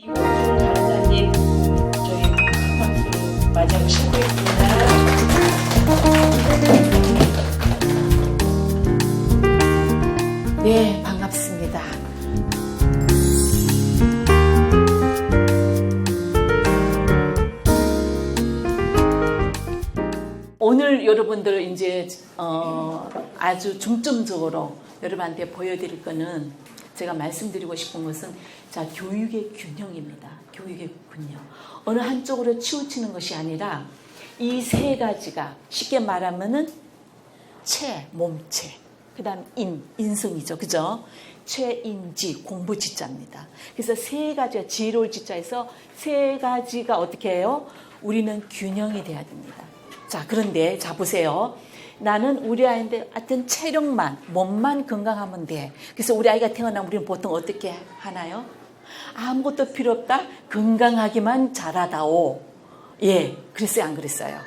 이번 주 강사님 저희 박수 맞이하고 싶습니다. 네, 반갑습니다. 오늘 여러분들 이제 아주 중점적으로 여러분한테 보여드릴 거는 제가 말씀드리고 싶은 것은 교육의 균형입니다. 교육의 균형. 어느 한쪽으로 치우치는 것이 아니라 이 세 가지가 쉽게 말하면은 몸체, 그 다음 인성이죠. 그죠? 체인지, 공부 지자입니다. 그래서 세 가지가 지혜로울 지자에서 세 가지가 어떻게 해요? 우리는 균형이 돼야 됩니다. 그런데 보세요. 나는 우리 아이인데 하여튼 체력만, 몸만 건강하면 돼. 그래서 우리 아이가 태어나면 우리는 보통 어떻게 하나요? 아무것도 필요 없다. 건강하기만 잘하다오. 예, 그랬어요, 안 그랬어요?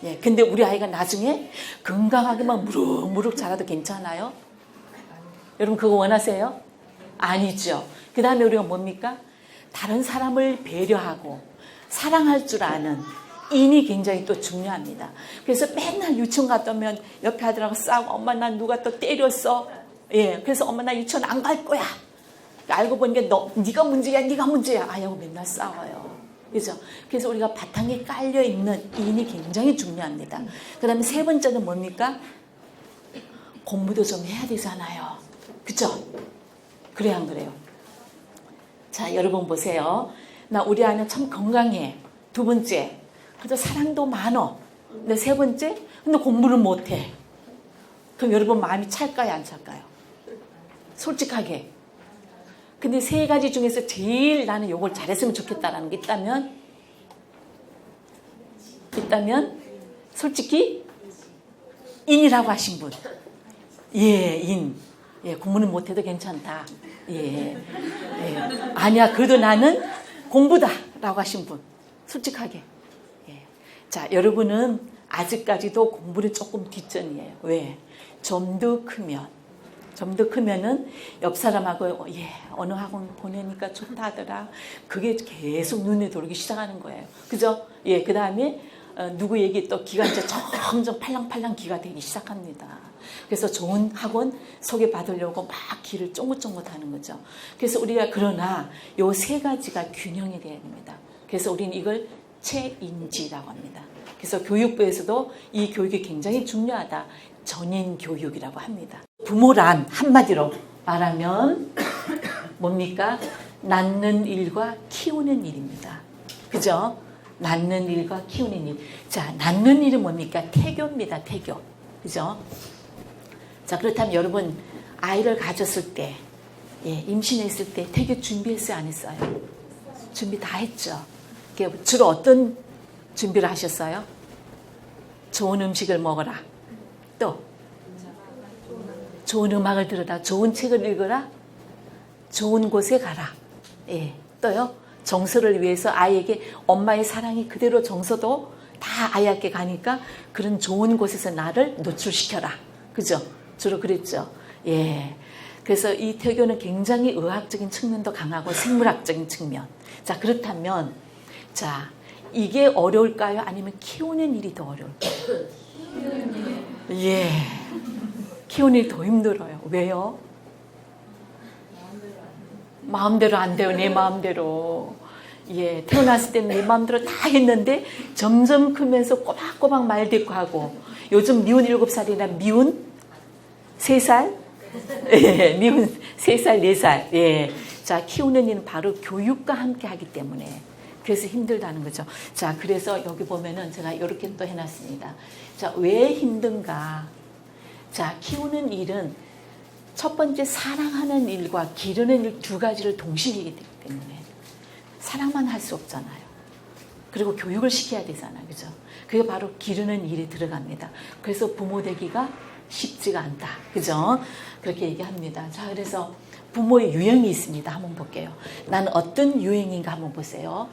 예, 근데 우리 아이가 나중에 건강하게만 무럭무럭 자라도 괜찮아요? 여러분 그거 원하세요? 아니죠. 그 다음에 우리가 뭡니까? 다른 사람을 배려하고 사랑할 줄 아는 인이 굉장히 또 중요합니다. 그래서 맨날 유치원 갔다 오면 옆에 아들하고 싸우고 엄마 난 누가 또 때렸어. 예, 그래서 엄마 나 유치원 안 갈 거야. 알고 보니까 네가 문제야. 아이하고 맨날 싸워요. 그죠? 그래서 우리가 바탕에 깔려 있는 인이 굉장히 중요합니다. 그 다음에 세 번째는 뭡니까? 공부도 좀 해야 되잖아요. 그죠? 그래요, 안 그래요? 여러분 보세요. 우리 아이는 참 건강해. 두 번째, 그래서 사랑도 많어. 근데 세 번째, 근데 공부를 못해. 그럼 여러분 마음이 찰까요, 안 찰까요? 솔직하게. 근데 세 가지 중에서 제일 나는 이걸 잘했으면 좋겠다라는 게 있다면 솔직히 인이라고 하신 분. 예, 인. 예, 공부는 못해도 괜찮다. 예. 아니야, 그래도 나는 공부다라고 하신 분. 솔직하게. 예. 여러분은 아직까지도 공부는 조금 뒷전이에요. 왜? 좀 더 크면은 옆 사람하고 어느 학원 보내니까 좋다 하더라. 그게 계속 눈에 들어오기 시작하는 거예요. 그죠? 예, 그 다음에 누구 얘기 또 기가 이제 점점 팔랑팔랑 기가 되기 시작합니다. 그래서 좋은 학원 소개받으려고 막 길을 쫑긋쫑긋 하는 거죠. 그래서 우리가 그러나 요 세 가지가 균형이 돼야 됩니다. 그래서 우리는 이걸 체인지라고 합니다. 그래서 교육부에서도 이 교육이 굉장히 중요하다. 전인 교육이라고 합니다. 부모란 한마디로 말하면 뭡니까? 낳는 일과 키우는 일입니다. 그죠? 낳는 일과 키우는 일. 낳는 일은 뭡니까? 태교입니다. 태교. 그죠? 그렇다면 여러분 아이를 가졌을 때, 임신했을 때 태교 준비했어요? 안 했어요? 준비 다 했죠. 주로 어떤 준비를 하셨어요? 좋은 음식을 먹어라. 또 좋은 음악을 들어라. 좋은 책을 읽어라. 좋은 곳에 가라. 예. 또요. 정서를 위해서 아이에게 엄마의 사랑이 그대로 정서도 다 아이에게 가니까 그런 좋은 곳에서 나를 노출시켜라. 그죠? 주로 그랬죠. 예. 그래서 이 태교는 굉장히 의학적인 측면도 강하고 생물학적인 측면. 그렇다면 이게 어려울까요? 아니면 키우는 일이 더 어려울까요? 예. 키우는 일이 더 힘들어요. 왜요? 마음대로 안 돼요. 내 마음대로. 예, 태어났을 때는 내 마음대로 다 했는데 점점 크면서 꼬박꼬박 말 듣고 하고 요즘 미운 7살이나 미운 3살? 예, 미운 3살, 4살. 예. 키우는 일은 바로 교육과 함께 하기 때문에 그래서 힘들다는 거죠. 그래서 여기 보면은 제가 이렇게 또 해놨습니다. 왜 힘든가? 키우는 일은 첫 번째 사랑하는 일과 기르는 일 두 가지를 동시에 하기 때문에 사랑만 할 수 없잖아요. 그리고 교육을 시켜야 되잖아요. 그죠? 그게 바로 기르는 일에 들어갑니다. 그래서 부모 되기가 쉽지가 않다. 그죠? 그렇게 얘기합니다. 그래서 부모의 유형이 있습니다. 한번 볼게요. 나는 어떤 유형인가 한번 보세요.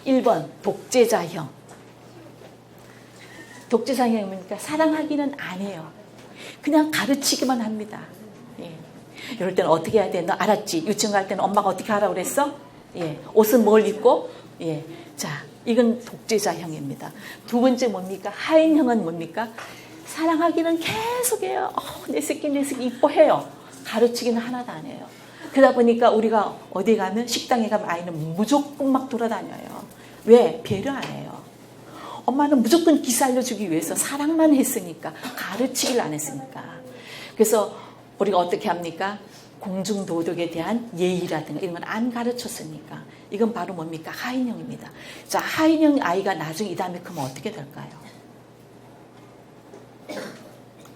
1번 독재자형. 독재자형이 뭡니까? 사랑하기는 안 해요. 그냥 가르치기만 합니다. 예. 이럴 때는 어떻게 해야 돼? 너 알았지? 유치원 갈 때는 엄마가 어떻게 하라고 그랬어? 예, 옷은 뭘 입고? 예, 자, 이건 독재자형입니다. 두 번째 뭡니까? 하인형은 뭡니까? 사랑하기는 계속해요. 내 새끼 이뻐해요. 가르치기는 하나도 안 해요. 그러다 보니까 우리가 어디 가면 식당에 가면 아이는 무조건 막 돌아다녀요. 왜? 배려 안 해요. 엄마는 무조건 기사 알려주기 위해서 사랑만 했으니까, 가르치기를 안 했으니까. 그래서 우리가 어떻게 합니까? 공중도덕에 대한 예의라든가 이런 건 안 가르쳤으니까. 이건 바로 뭡니까? 하인형입니다. 자, 하인형 아이가 나중에 이 다음에 크면 어떻게 될까요?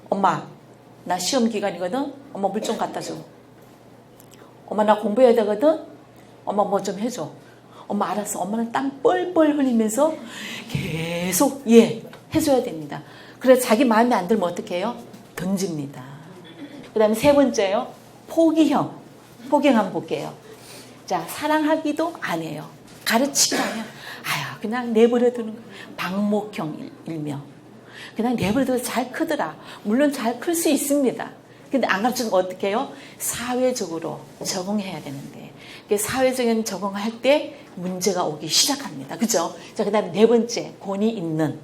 엄마, 나 시험 기간이거든? 엄마 물 좀 갖다 줘. 엄마, 나 공부해야 되거든? 엄마 뭐 좀 해줘. 엄마 알았어. 엄마는 땀 뻘뻘 흘리면서 계속 해줘야 됩니다. 그래서 자기 마음에 안 들면 어떻게 해요? 던집니다. 그 다음에 세 번째요. 포기형. 포기형 한번 볼게요. 자, 사랑하기도 안 해요. 가르치기도 안 해요. 아유, 그냥 내버려 두는 거. 방목형 일명. 그냥 내버려 둬도 잘 크더라. 물론 잘 클 수 있습니다. 근데 안 가르치면 어떻게 해요? 사회적으로 적응해야 되는데. 사회적인 적응할 때 문제가 오기 시작합니다. 그죠? 자, 그 다음에 네 번째, 권위 있는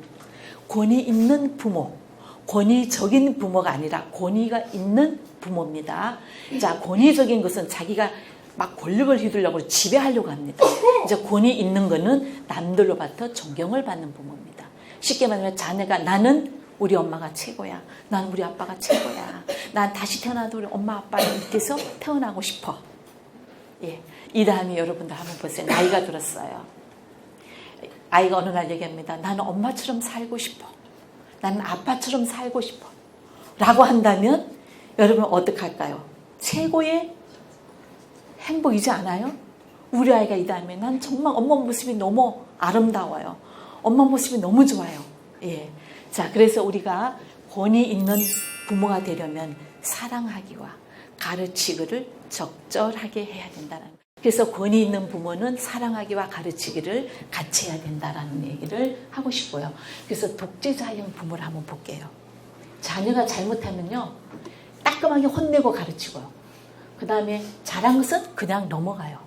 부모. 권위적인 부모가 아니라 권위가 있는 부모입니다. 자, 권위적인 것은 자기가 막 권력을 휘두르려고 지배하려고 합니다. 이제 권위 있는 거는 남들로부터 존경을 받는 부모입니다. 쉽게 말하면 자녀가 나는 우리 엄마가 최고야. 난 우리 아빠가 최고야. 난 다시 태어나도 우리 엄마 아빠를 밑에서 태어나고 싶어. 예. 이 다음에 여러분들 한번 보세요. 나이가 들었어요. 아이가 어느 날 얘기합니다. 나는 엄마처럼 살고 싶어. 나는 아빠처럼 살고 싶어. 라고 한다면 여러분 어떡할까요? 최고의 행복이지 않아요? 우리 아이가 이 다음에 난 정말 엄마 모습이 너무 아름다워요. 엄마 모습이 너무 좋아요. 예. 자, 그래서 우리가 권위 있는 부모가 되려면 사랑하기와 가르치기를 적절하게 해야 된다는 거예요. 그래서 권위 있는 부모는 사랑하기와 가르치기를 같이 해야 된다는 얘기를 하고 싶고요. 그래서 독재자형 부모를 한번 볼게요. 자녀가 잘못하면요, 따끔하게 혼내고 가르치고요. 그 다음에 잘한 것은 그냥 넘어가요.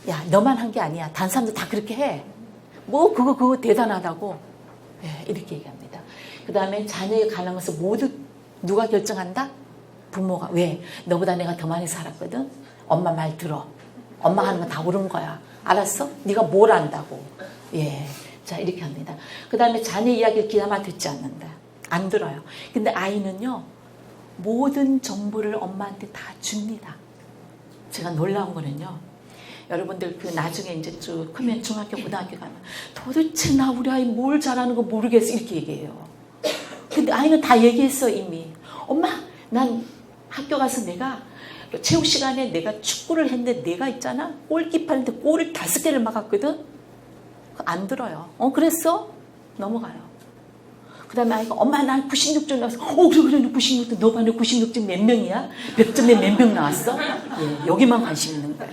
야, 너만 한 게 아니야. 다른 사람들 다 그렇게 해. 뭐 그거 대단하다고. 예, 이렇게 얘기합니다. 그 다음에 자녀에 관한 것을 모두 누가 결정한다? 부모가. 왜? 너보다 내가 더 많이 살았거든. 엄마 말 들어. 엄마 하는 거 다 옳은 거야. 알았어? 네가 뭘 안다고. 예. 자, 이렇게 합니다. 그 다음에 자녀 이야기를 귀담아 듣지 않는다. 안 들어요. 근데 아이는요, 모든 정보를 엄마한테 다 줍니다. 제가 놀라운 거는요, 여러분들 그 나중에 이제 쭉 크면 중학교, 고등학교 가면 도대체 나 우리 아이 뭘 잘하는 거 모르겠어. 이렇게 얘기해요. 근데 아이는 다 얘기했어, 이미. 엄마, 난 학교 가서 내가 체육 시간에 내가 축구를 했는데 내가 있잖아. 골키퍼인데 골을 5개를 막았거든. 안 들어요. 그랬어? 넘어가요. 그 다음에 아이가 엄마 난 96점 나왔어. 그래 96점. 너 반에 96점 몇 명이야? 몇 점에 몇 명 나왔어? 예, 여기만 관심 있는 거예요.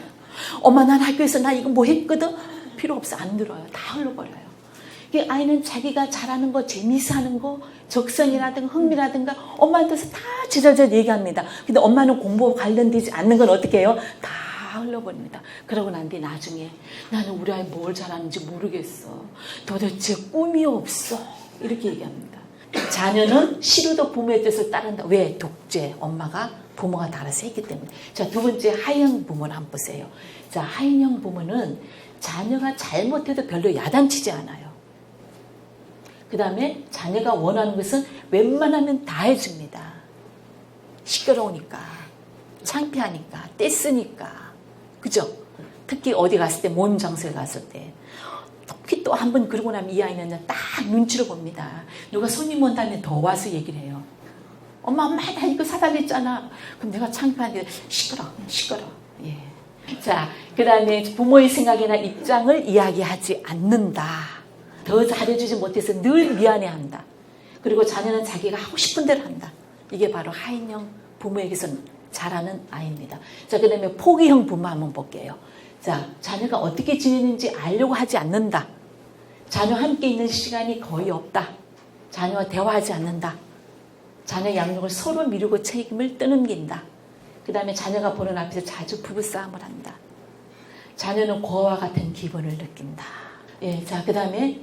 엄마 난 학교에서 나 이거 뭐 했거든? 필요 없어. 안 들어요. 다 흘러버려요. 아이는 자기가 잘하는 거, 재미있어 하는 거, 적성이라든가 흥미라든가 엄마한테서 다 제잘제잘 얘기합니다. 근데 엄마는 공부와 관련되지 않는 건 어떻게 해요? 다 흘러버립니다. 그러고 난 뒤 나중에 나는 우리 아이 뭘 잘하는지 모르겠어. 도대체 꿈이 없어. 이렇게 얘기합니다. 자녀는 시루도 부모의 뜻을 따른다. 왜? 독재. 엄마가 부모가 달아서 했기 때문에. 자, 두 번째 하인형 부모는 한번 보세요. 자, 하인형 부모는 자녀가 잘못해도 별로 야단치지 않아요. 그 다음에 자녀가 원하는 것은 웬만하면 다 해줍니다. 시끄러우니까, 창피하니까, 떼쓰니까. 그죠? 특히 어디 갔을 때, 모임 장소에 갔을 때. 특히 또 한 번 그러고 나면 이 아이는 딱 눈치를 봅니다. 누가 손님 온다면 더 와서 얘기를 해요. 엄마 나 이거 사달랬잖아. 그럼 내가 창피하게 시끄러. 예. 자, 그 다음에 부모의 생각이나 입장을 이야기하지 않는다. 더 잘해주지 못해서 늘 미안해한다. 그리고 자녀는 자기가 하고 싶은 대로 한다. 이게 바로 하인형 부모에게서는 잘하는 아이입니다. 자, 그 다음에 포기형 부모 한번 볼게요. 자, 자녀가 어떻게 지내는지 알려고 하지 않는다. 자녀 함께 있는 시간이 거의 없다. 자녀와 대화하지 않는다. 자녀 양육을 서로 미루고 책임을 떠넘긴다. 그 다음에 자녀가 보는 앞에서 자주 부부싸움을 한다. 자녀는 고와 같은 기분을 느낀다. 예, 자, 그 다음에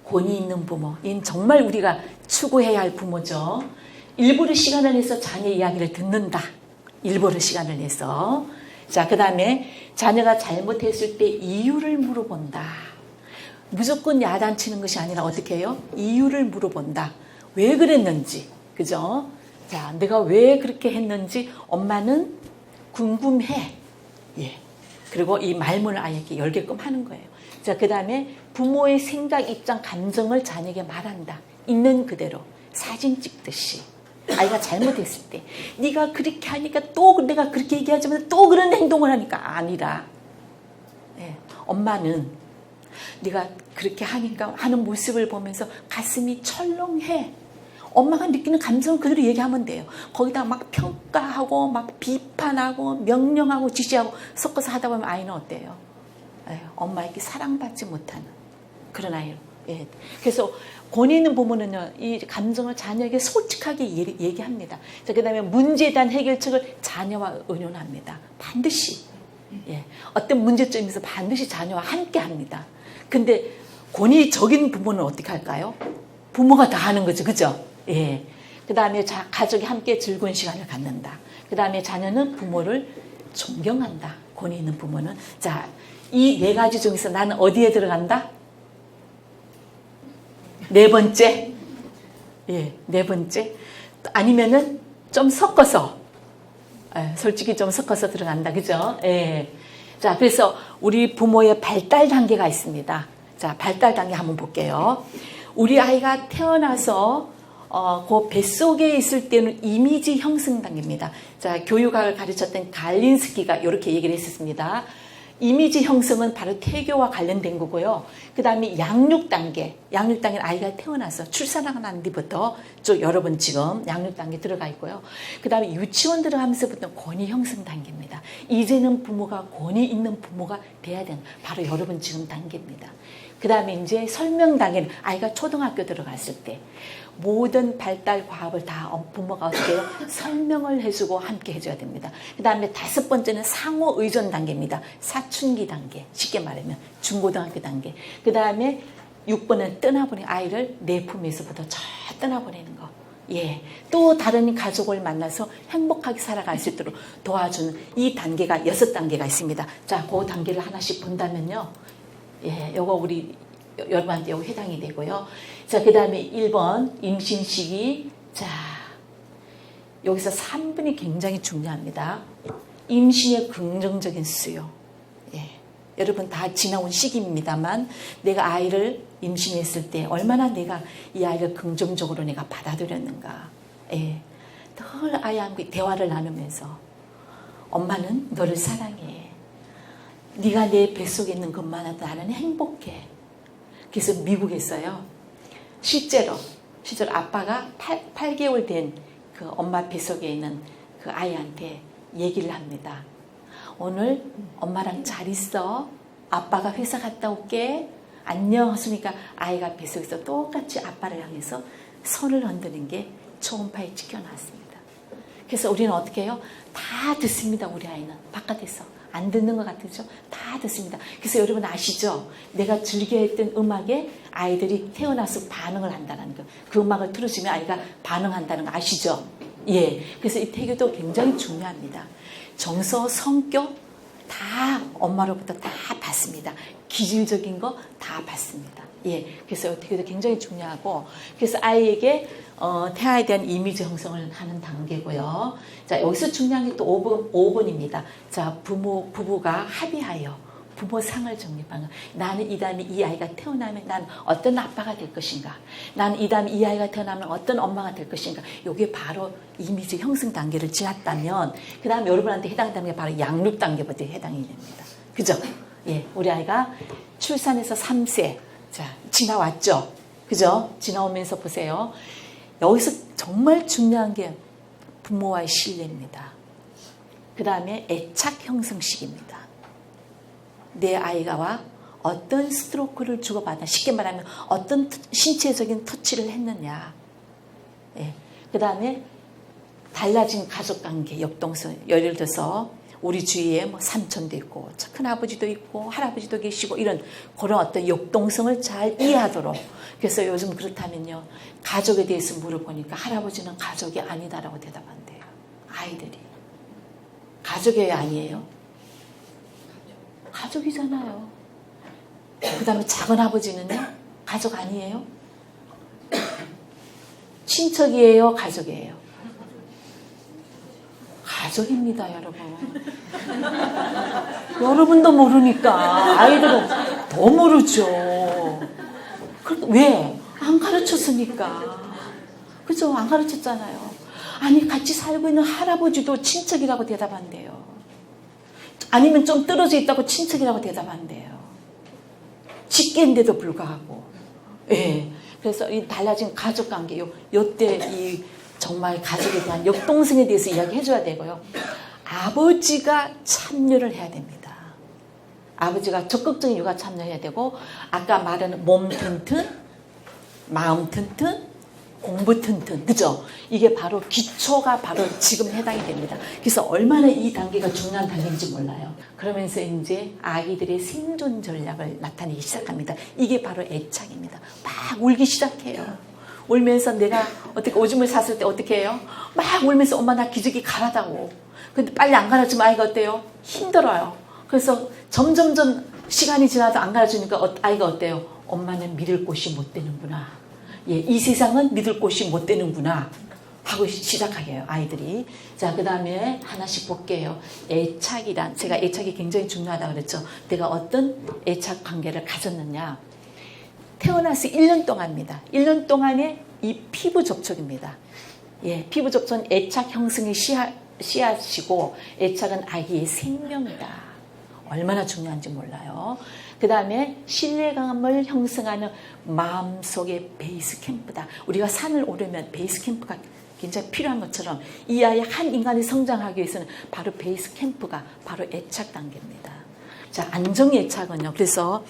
권위 있는 부모. 이는 정말 우리가 추구해야 할 부모죠. 일부러 시간을 내서 자녀 이야기를 듣는다. 일부러 시간을 내서. 자, 그 다음에 자녀가 잘못했을 때 이유를 물어본다. 무조건 야단치는 것이 아니라 어떻게 해요? 이유를 물어본다. 왜 그랬는지. 그죠? 자, 내가 왜 그렇게 했는지 엄마는 궁금해. 예. 그리고 이 말문을 아이에게 열게끔 하는 거예요. 자, 그 다음에 부모의 생각, 입장, 감정을 자녀에게 말한다. 있는 그대로. 사진 찍듯이. 아이가 잘못했을 때 네가 그렇게 하니까 또 내가 그렇게 얘기하지만 또 그런 행동을 하니까 아니라 예, 엄마는 네가 그렇게 하니까 하는 모습을 보면서 가슴이 철렁해. 엄마가 느끼는 감정을 그대로 얘기하면 돼요. 거기다 막 평가하고 막 비판하고 명령하고 지시하고 섞어서 하다 보면 아이는 어때요? 예, 엄마에게 사랑받지 못하는 그런 아이로. 예. 그래서 권위 있는 부모는요, 이 감정을 자녀에게 솔직하게 얘기합니다. 자, 그 다음에 문제에 대한 해결책을 자녀와 의논합니다. 반드시. 예. 어떤 문제점에서 반드시 자녀와 함께 합니다. 근데 권위적인 부모는 어떻게 할까요? 부모가 다 하는 거죠. 그죠? 예. 그 다음에 가족이 함께 즐거운 시간을 갖는다. 그 다음에 자녀는 부모를 존경한다. 권위 있는 부모는. 자, 이 네 가지 중에서 나는 어디에 들어간다? 네 번째. 예, 네 번째. 아니면은 좀 섞어서. 예, 솔직히 좀 섞어서 들어간다. 그죠? 예. 자, 그래서 우리 부모의 발달 단계가 있습니다. 자, 발달 단계 한번 볼게요. 우리 아이가 태어나서 그 뱃속에 있을 때는 이미지 형성 단계입니다. 자, 교육학을 가르쳤던 갈린스키가 이렇게 얘기를 했었습니다. 이미지 형성은 바로 태교와 관련된 거고요. 그 다음에 양육 단계. 양육 단계는 아이가 태어나서 출산하고 난 뒤부터 쭉 여러분 지금 양육 단계 들어가 있고요. 그 다음에 유치원 들어가면서부터 권위 형성 단계입니다. 이제는 부모가 권위 있는 부모가 돼야 되는 바로 여러분 지금 단계입니다. 그 다음에 이제 설명 단계는 아이가 초등학교 들어갔을 때 모든 발달 과업을 다 부모가 어떻게 해요? 설명을 해주고 함께 해줘야 됩니다. 그 다음에 다섯 번째는 상호 의존 단계입니다. 사춘기 단계, 쉽게 말하면 중고등학교 단계. 그 다음에 6번은 떠나보내 아이를 내 품에서부터 저 떠나보내는 거. 예, 또 다른 가족을 만나서 행복하게 살아갈 수 있도록 도와주는 이 단계가 6단계가 있습니다. 자, 그 단계를 하나씩 본다면요. 예, 요거 우리 여러분한테 요거 해당이 되고요. 자, 그 다음에 1번 임신 시기. 자, 여기서 3번이 굉장히 중요합니다. 임신의 긍정적인 수요. 예, 여러분 다 지나온 시기입니다만 내가 아이를 임신했을 때 얼마나 내가 이 아이를 긍정적으로 내가 받아들였는가. 예, 늘 아이와 함께 대화를 나누면서 엄마는 너를 사랑해. 네가 내 뱃속에 있는 것만으로도 나는 행복해. 그래서 미국에서요. 실제로 아빠가 8개월 된 그 엄마 뱃속에 있는 그 아이한테 얘기를 합니다. 오늘 엄마랑 잘 있어. 아빠가 회사 갔다 올게. 안녕 하시니까 아이가 뱃속에서 똑같이 아빠를 향해서 손을 흔드는 게 초음파에 찍혀놨습니다. 그래서 우리는 어떻게 해요? 다 듣습니다. 우리 아이는 바깥에서. 안 듣는 것 같으죠? 다 듣습니다. 그래서 여러분 아시죠? 내가 즐겨했던 음악에 아이들이 태어나서 반응을 한다는 거. 그 음악을 틀어주면 아이가 반응한다는 거 아시죠? 예. 그래서 이 태교도 굉장히 중요합니다. 정서, 성격 다 엄마로부터 다 받습니다. 기질적인 거 다 받습니다. 예. 그래서 태교도 굉장히 중요하고 그래서 아이에게 태아에 대한 이미지 형성을 하는 단계고요. 자, 여기서 중요한 게 또 5번입니다. 자, 부부가 합의하여 부모상을 정립하는 거. 나는 이 다음에 이 아이가 태어나면 난 어떤 아빠가 될 것인가. 나는 이 다음에 이 아이가 태어나면 어떤 엄마가 될 것인가. 이게 바로 이미지 형성 단계를 지났다면 그 다음에 여러분한테 해당되는 게 바로 양육 단계부터 해당이 됩니다. 그죠? 예, 우리 아이가 출산해서 3세 자, 지나왔죠? 그죠? 지나오면서 보세요. 여기서 정말 중요한 게 부모와의 신뢰입니다. 그 다음에 애착 형성 시기입니다. 내 아이가와 어떤 스트로크를 주고받나 쉽게 말하면 어떤 신체적인 터치를 했느냐. 예. 그 다음에 달라진 가족관계, 역동성. 예를 들어서 우리 주위에 뭐 삼촌도 있고 큰아버지도 있고 할아버지도 계시고 이런 그런 어떤 역동성을 잘 이해하도록. 그래서 요즘 그렇다면요, 가족에 대해서 물어보니까 할아버지는 가족이 아니다라고 대답한대요. 아이들이. 가족이 아니에요? 가족이잖아요. 그 다음에 작은 아버지는요? 가족 아니에요? 친척이에요? 가족이에요? 가족입니다, 여러분. 여러분도 모르니까 아이들은 더 모르죠. 왜? 안 가르쳤으니까. 그죠? 안 가르쳤잖아요. 아니, 같이 살고 있는 할아버지도 친척이라고 대답한대요. 아니면 좀 떨어져 있다고 친척이라고 대답한대요. 직계인데도 불구하고. 예. 그래서 이 달라진 가족 관계, 요때 이 정말 가족에 대한 역동성에 대해서 이야기해줘야 되고요. 아버지가 참여를 해야 됩니다. 아버지가 적극적인 육아 참여해야 되고, 아까 말하는 몸 튼튼, 마음 튼튼, 공부 튼튼, 그죠? 이게 바로 기초가 바로 지금 해당이 됩니다. 그래서 얼마나 이 단계가 중요한 단계인지 몰라요. 그러면서 이제 아기들의 생존 전략을 나타내기 시작합니다. 이게 바로 애착입니다. 막 울기 시작해요. 울면서 내가 어떻게 오줌을 쌌을 때 어떻게 해요? 막 울면서 엄마 나 기저귀 갈아다오. 근데 빨리 안 갈아주면 아이가 어때요? 힘들어요. 그래서 점점점 시간이 지나도 안 갈아주니까 아이가 어때요? 엄마는 믿을 곳이 못 되는구나. 예, 이 세상은 믿을 곳이 못 되는구나 하고 시작하게 해요, 아이들이. 자, 그 다음에 하나씩 볼게요. 애착이란, 제가 애착이 굉장히 중요하다고 그랬죠. 내가 어떤 애착 관계를 가졌느냐. 태어나서 1년 동안입니다. 1년 동안의 이 피부 접촉입니다. 예, 피부 접촉은 애착 형성의 씨앗이고, 애착은 아기의 생명이다. 얼마나 중요한지 몰라요. 그 다음에 신뢰감을 형성하는 마음속의 베이스 캠프다. 우리가 산을 오르면 베이스 캠프가 굉장히 필요한 것처럼 이 아이 한 인간이 성장하기 위해서는 바로 베이스 캠프가 바로 애착 단계입니다. 자, 안정 애착은요. 그래서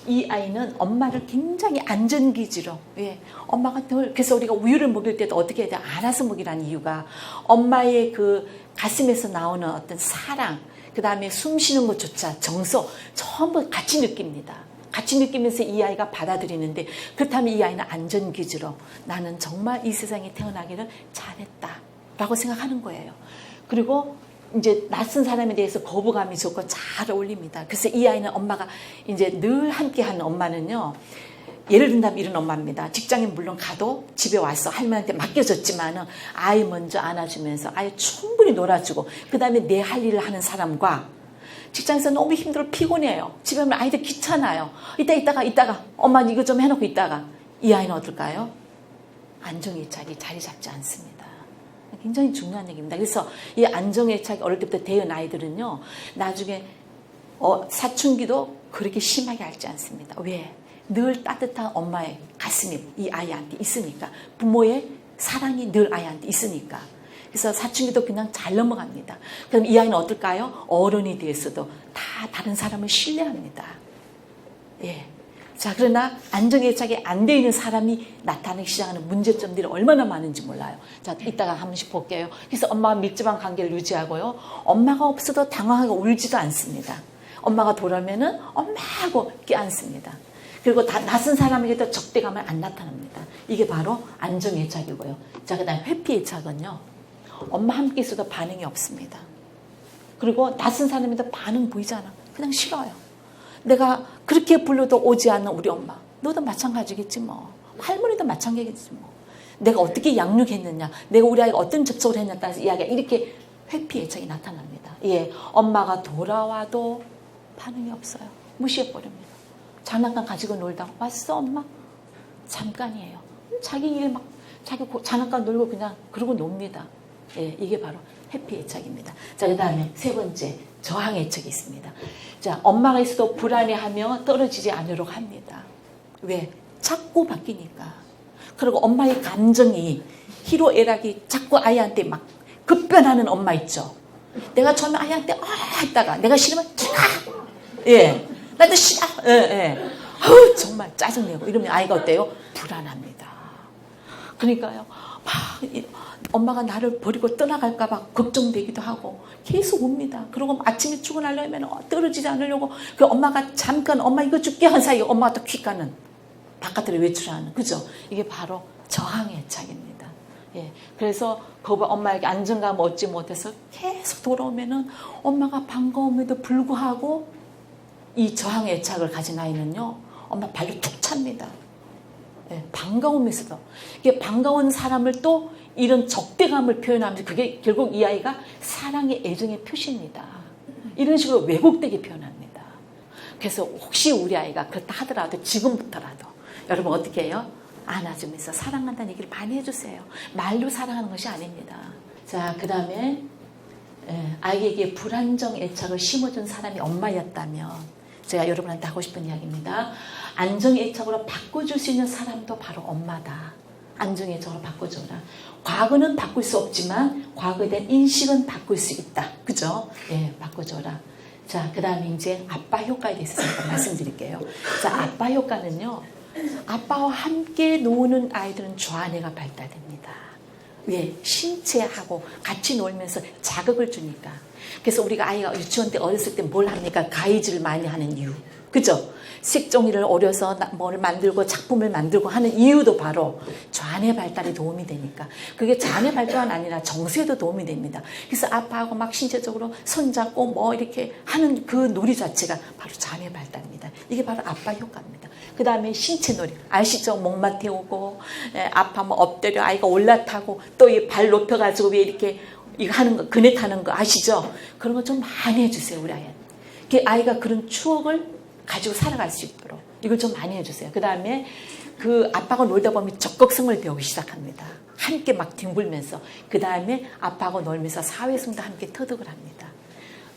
이 아이는 엄마를 굉장히 안전기지로, 예, 엄마가 늘, 그래서 우리가 우유를 먹일 때도 어떻게 해야 돼? 알아서 먹이라는 이유가 엄마의 그 가슴에서 나오는 어떤 사랑, 그 다음에 숨 쉬는 것조차 정서 전부 같이 느낍니다. 같이 느끼면서 이 아이가 받아들이는데, 그렇다면 이 아이는 안전기지로 나는 정말 이 세상에 태어나기를 잘했다 라고 생각하는 거예요. 그리고 이제 낯선 사람에 대해서 거부감이 좋고 잘 어울립니다. 그래서 이 아이는 엄마가 이제 늘 함께하는 엄마는요, 예를 든다면 이런 엄마입니다. 직장에 물론 가도 집에 와서 할머니한테 맡겨졌지만은 아이 먼저 안아주면서 아이 충분히 놀아주고, 그 다음에 내 할 일을 하는 사람과, 직장에서 너무 힘들어 피곤해요. 집에 오면 아이들 귀찮아요. 이따가 엄마 이거 좀 해놓고 있다가, 이 아이는 어떨까요? 안정애착이 자리 잡지 않습니다. 굉장히 중요한 얘기입니다. 그래서 이 안정애착이 어릴 때부터 되은 아이들은요, 나중에 사춘기도 그렇게 심하게 앓지 않습니다. 왜? 늘 따뜻한 엄마의 가슴이 이 아이한테 있으니까, 부모의 사랑이 늘 아이한테 있으니까. 그래서 사춘기도 그냥 잘 넘어갑니다. 그럼 이 아이는 어떨까요? 어른이 되어서도 다 다른 사람을 신뢰합니다. 예. 자, 그러나 안정애착이 안 돼 있는 사람이 나타나기 시작하는 문제점들이 얼마나 많은지 몰라요. 자, 이따가 한 번씩 볼게요. 그래서 엄마와 밀접한 관계를 유지하고요. 엄마가 없어도 당황하고 울지도 않습니다. 엄마가 돌아오면은 엄마하고 껴안습니다. 그리고 낯선 사람에게도 적대감을 안 나타납니다. 이게 바로 안정애착이고요. 자, 그 다음에 회피애착은요, 엄마 함께 있어도 반응이 없습니다. 그리고 낯선 사람에도 반응 보이지 않아. 그냥 싫어요. 내가 그렇게 불러도 오지 않는 우리 엄마, 너도 마찬가지겠지 뭐. 할머니도 마찬가지겠지 뭐. 내가 어떻게 양육했느냐, 내가 우리 아이가 어떤 접촉을 했느냐에 따라서 이야기가 이렇게 회피애착이 나타납니다. 예, 엄마가 돌아와도 반응이 없어요. 무시해버립니다. 장난감 가지고 놀다가 왔어 엄마? 잠깐이에요. 자기 일 막 자기 장난감 놀고 그냥 그러고 놉니다. 예, 이게 바로 회피애착입니다. 자, 그 다음에 세 번째 저항애착이 있습니다. 자, 엄마가 있어도 불안해하며 떨어지지 않으려고 합니다. 왜? 자꾸 바뀌니까. 그리고 엄마의 감정이 희로애락이 자꾸 아이한테 막 급변하는 엄마 있죠. 내가 처음에 아이한테 했다가 내가 싫으면 예, 나도 싫어. 예. 아우, 정말 짜증내고 이러면 아이가 어때요? 불안합니다. 그러니까요, 엄마가 나를 버리고 떠나갈까봐 걱정되기도 하고 계속 옵니다. 그리고 아침에 출근하려면 떨어지지 않으려고 그 엄마가 잠깐 엄마 이거 줄게 한 사이에 엄마가 또 퀴가는 바깥으로 외출하는 그죠? 이게 바로 저항의 애착입니다. 예, 그래서 거봐 엄마에게 안정감을 얻지 못해서 계속 돌아오면은 엄마가 반가움에도 불구하고 이 저항의 애착을 가진 아이는요 엄마 발로 툭 찹니다. 예, 반가움에서도 이게 반가운 사람을 또 이런 적대감을 표현하면서 그게 결국 이 아이가 사랑의 애정의 표시입니다. 이런 식으로 왜곡되게 표현합니다. 그래서 혹시 우리 아이가 그렇다 하더라도 지금부터라도 여러분 어떻게 해요? 안아주면서 사랑한다는 얘기를 많이 해주세요. 말로 사랑하는 것이 아닙니다. 자, 그 다음에 아이에게 불안정 애착을 심어준 사람이 엄마였다면 제가 여러분한테 하고 싶은 이야기입니다. 안정의 애착으로 바꿔줄 수 있는 사람도 바로 엄마다. 안정의 애착으로 바꿔줘라. 과거는 바꿀 수 없지만 과거에 대한 인식은 바꿀 수 있다. 그죠? 예, 바꿔줘라. 자, 그 다음에 이제 아빠 효과에 대해서 제가 말씀드릴게요. 자, 아빠 효과는요. 아빠와 함께 노는 아이들은 좌뇌가 발달됩니다. 왜? 신체하고 같이 놀면서 자극을 주니까. 그래서 우리가 아이가 유치원 때 어렸을 때 뭘 합니까? 가위질을 많이 하는 이유. 그죠? 색종이를 오려서 뭘 만들고 작품을 만들고 하는 이유도 바로 좌뇌 발달에 도움이 되니까. 그게 좌뇌 발달은 아니라 정서에도 도움이 됩니다. 그래서 아빠하고 막 신체적으로 손잡고 뭐 이렇게 하는 그 놀이 자체가 바로 좌뇌 발달입니다. 이게 바로 아빠 효과입니다. 그 다음에 신체 놀이. 아시죠? 목마 태우고, 아파하면 엎드려 아이가 올라타고 또 이 발 높여가지고 왜 이렇게 이거 하는 거, 그네 타는 거 아시죠? 그런 거 좀 많이 해주세요, 우리 아이한테. 아이가 그런 추억을 가지고 살아갈 수 있도록 이걸 좀 많이 해주세요. 그 다음에 그 아빠하고 놀다 보면 적극성을 배우기 시작합니다. 함께 막 뒹굴면서 그 다음에 아빠하고 놀면서 사회성도 함께 터득을 합니다.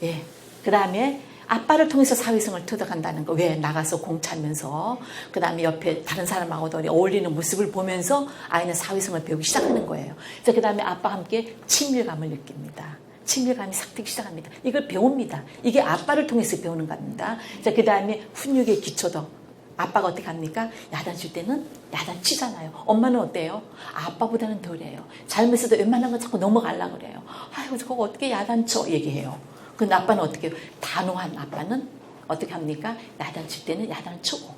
예. 그 다음에 아빠를 통해서 사회성을 터득한다는 거. 왜? 나가서 공 차면서 그 다음에 옆에 다른 사람하고도 어울리는 모습을 보면서 아이는 사회성을 배우기 시작하는 거예요. 그 다음에 아빠와 함께 친밀감을 느낍니다. 친밀감이 싹트기 시작합니다. 이걸 배웁니다. 이게 아빠를 통해서 배우는 겁니다. 자, 그 다음에 훈육의 기초도 아빠가 어떻게 합니까? 야단 칠 때는 야단 치잖아요. 엄마는 어때요? 아빠보다는 덜해요. 잘못해도 웬만한 건 자꾸 넘어가려고 그래요. 아이고 저거 어떻게 야단 쳐? 얘기해요. 근데 아빠는 어떻게 해요? 단호한 아빠는 어떻게 합니까? 야단 칠 때는 야단을 치고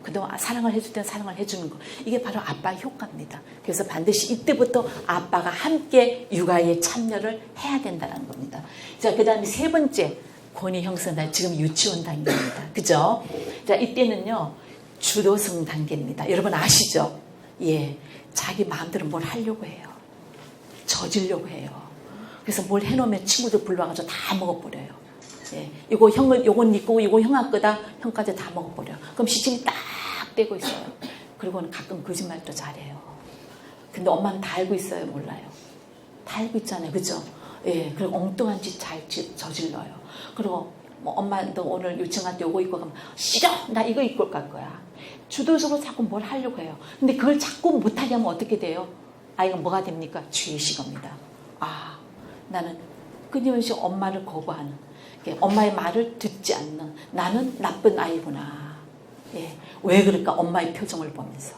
그동안 사랑을 해줄 때는 사랑을 해주는 거. 이게 바로 아빠의 효과입니다. 그래서 반드시 이때부터 아빠가 함께 육아에 참여를 해야 된다는 겁니다. 자, 그 다음에 세 번째 권위 형성 단계. 지금 유치원 단계입니다. 그죠? 자, 이때는요. 주도성 단계입니다. 여러분 아시죠? 예. 자기 마음대로 뭘 하려고 해요. 저지려고 해요. 그래서 뭘 해놓으면 친구들 불러와가지고 다 먹어버려요. 예. 요건 네 거고, 이거 형아 거다. 형까지 다 먹어버려. 그럼 시침이 딱 떼고 있어요. 그리고는 가끔 거짓말도 잘해요. 근데 엄마는 다 알고 있어요? 몰라요? 다 알고 있잖아요. 그죠? 예. 그리고 엉뚱한 짓 잘 저질러요. 그리고 뭐 엄마 너 오늘 유치원한테 요거 입고 가면 싫어! 나 이거 입고 갈 거야. 주도적으로 자꾸 뭘 하려고 해요. 근데 그걸 자꾸 못하게 하면 어떻게 돼요? 아이가 뭐가 됩니까? 죄의식 옵니다. 아, 나는 끊임없이 엄마를 거부하는, 엄마의 말을 듣지 않는 나는 나쁜 아이구나. 예. 왜 그럴까? 엄마의 표정을 보면서.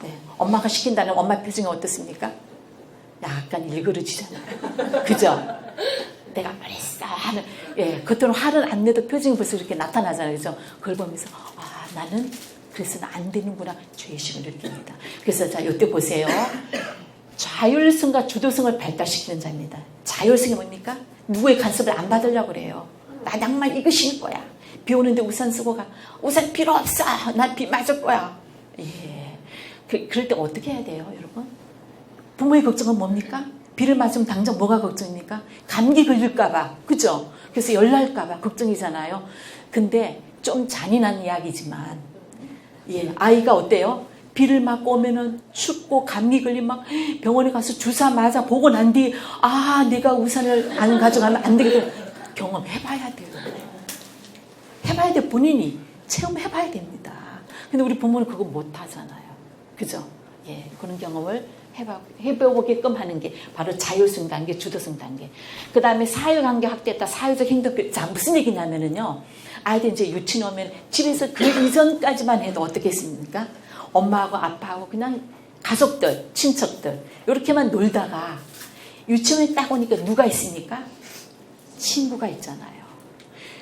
예. 엄마가 시킨다는 엄마의 표정이 어떻습니까? 약간 일그러지잖아요. 그죠? 내가 말했어 하는, 예, 겉으로 화를 안 내도 표정이 벌써 이렇게 나타나잖아요. 그죠? 그걸 보면서, 아, 나는 그래서는 안 되는구나. 죄의식을 느낍니다. 그래서 자, 이때 보세요. 자율성과 주도성을 발달시키는 자입니다. 자율성이 뭡니까? 누구의 간섭을 안 받으려고 그래요. 나 양말 이거 신을 거야. 비 오는데 우산 쓰고 가. 우산 필요 없어. 난 비 맞을 거야. 예. 그럴 때 어떻게 해야 돼요, 여러분? 부모의 걱정은 뭡니까? 비를 맞으면 당장 뭐가 걱정입니까? 감기 걸릴까봐. 그죠? 그래서 열 날까봐 걱정이잖아요. 근데 좀 잔인한 이야기지만, 예, 아이가 어때요? 비를 맞고 오면은 춥고 감기 걸리면 막 병원에 가서 주사 맞아 보고 난 뒤, 아, 내가 우산을 안 가져가면 안 되겠다. 경험해봐야 돼요. 해봐야 돼. 본인이 체험해봐야 됩니다. 근데 우리 부모는 그거 못하잖아요. 그죠? 예, 그런 경험을 해보게끔 하는 게 바로 자율성 단계, 주도성 단계. 그 다음에 사회관계 확대했다. 사회적 행동. 자, 무슨 얘기냐면은요. 아이들 이제 유치원 오면 집에서 그 이전까지만 해도 어떻게 했습니까? 엄마하고 아빠하고 그냥 가족들, 친척들 이렇게만 놀다가 유치원에 딱 오니까 누가 있습니까? 친구가 있잖아요.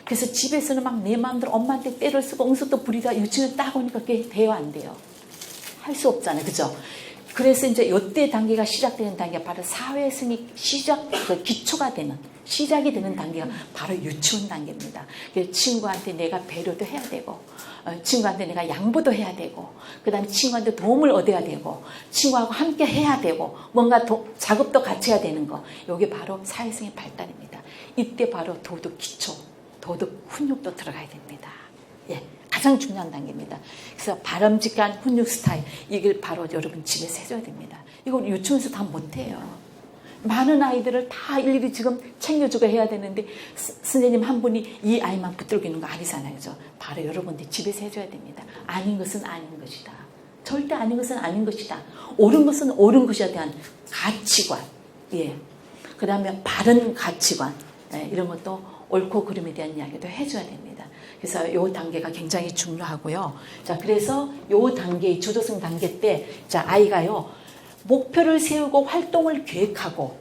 그래서 집에서는 막 내 마음대로 엄마한테 때를 쓰고 엉석도 부리다 유치원에 딱 오니까 그게 돼요, 안 돼요? 할 수 없잖아요. 그죠? 그래서 이제 이때 단계가 시작되는 단계가 바로 사회성이 그 기초가 되는, 시작이 되는 단계가 바로 유치원 단계입니다. 그래서 친구한테 내가 배려도 해야 되고, 친구한테 내가 양보도 해야 되고, 그 다음에 친구한테 도움을 얻어야 되고, 친구하고 함께 해야 되고, 뭔가 작업도 같이 해야 되는 거. 이게 바로 사회성의 발달입니다. 이때 바로 도덕 기초, 도덕 훈육도 들어가야 됩니다. 예. 가장 중요한 단계입니다. 그래서 바람직한 훈육 스타일, 이걸 바로 여러분 집에서 해줘야 됩니다. 이거 유치원에서 다 못해요. 많은 아이들을 다 일일이 지금 챙겨주고 해야 되는데 선생님 한 분이 이 아이만 붙들고 있는 거 아니잖아요. 그죠? 바로 여러분들 집에서 해줘야 됩니다. 아닌 것은 아닌 것이다. 절대 아닌 것은 아닌 것이다. 옳은 것은 옳은 것에 대한 가치관, 예. 그 다음에 바른 가치관, 예. 이런 것도 옳고 그름에 대한 이야기도 해줘야 됩니다. 그래서 이 단계가 굉장히 중요하고요. 자, 그래서 이 단계, 주도성 단계 때, 자, 아이가요, 목표를 세우고 활동을 계획하고,